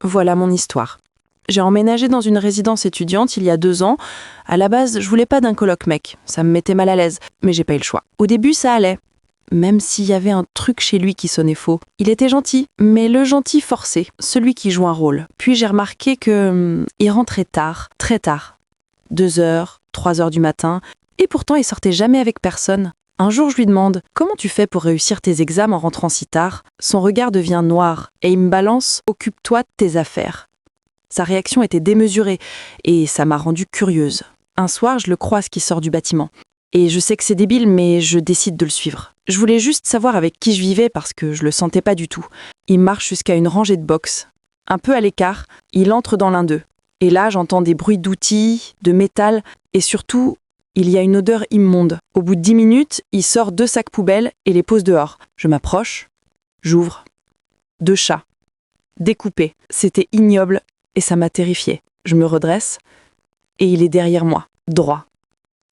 Voilà mon histoire. J'ai emménagé dans une résidence étudiante il y a 2 ans. À la base, je voulais pas d'un coloc mec. Ça me mettait mal à l'aise, mais j'ai pas eu le choix. Au début, ça allait. Même s'il y avait un truc chez lui qui sonnait faux. Il était gentil, mais le gentil forcé, celui qui joue un rôle. Puis j'ai remarqué que il rentrait tard, très tard. 2 heures, 3 heures du matin, et pourtant il sortait jamais avec personne. Un jour, je lui demande « Comment tu fais pour réussir tes examens en rentrant si tard ?» Son regard devient noir et il me balance « Occupe-toi de tes affaires ». Sa réaction était démesurée et ça m'a rendue curieuse. Un soir, je le croise qui sort du bâtiment. Et je sais que c'est débile, mais je décide de le suivre. Je voulais juste savoir avec qui je vivais parce que je le sentais pas du tout. Il marche jusqu'à une rangée de box. Un peu à l'écart, il entre dans l'un d'eux. Et là, j'entends des bruits d'outils, de métal et surtout, il y a une odeur immonde. Au bout de 10 minutes, il sort 2 sacs poubelles et les pose dehors. Je m'approche, j'ouvre. 2 chats. Découpés. C'était ignoble et ça m'a terrifiée. Je me redresse et il est derrière moi, droit.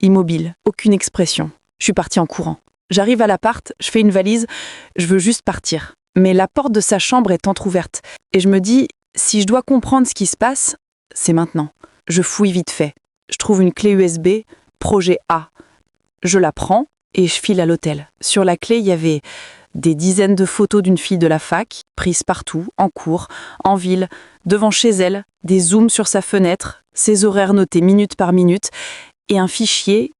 Immobile, aucune expression. Je suis partie en courant. J'arrive à l'appart, je fais une valise, je veux juste partir. Mais la porte de sa chambre est entrouverte. Et je me dis, si je dois comprendre ce qui se passe, c'est maintenant. Je fouille vite fait. Je trouve une clé USB, projet A. Je la prends et je file à l'hôtel. Sur la clé, il y avait des dizaines de photos d'une fille de la fac, prises partout, en cours, en ville, devant chez elle, des zooms sur sa fenêtre, ses horaires notés minute par minute, et un fichier,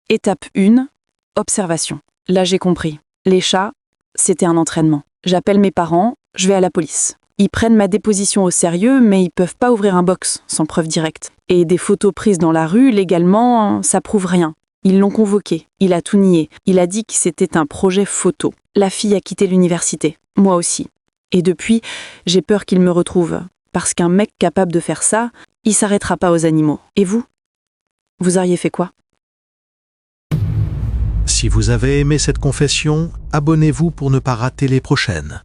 étape 1, observation. Là, j'ai compris. Les chats, c'était un entraînement. J'appelle mes parents, je vais à la police. Ils prennent ma déposition au sérieux, mais ils peuvent pas ouvrir un box sans preuve directe. Et des photos prises dans la rue, légalement, ça prouve rien. Ils l'ont convoqué, il a tout nié. Il a dit que c'était un projet photo. La fille a quitté l'université, moi aussi. Et depuis, j'ai peur qu'il me retrouve. Parce qu'un mec capable de faire ça, il s'arrêtera pas aux animaux. Et vous ? Vous auriez fait quoi ? Si vous avez aimé cette confession, abonnez-vous pour ne pas rater les prochaines.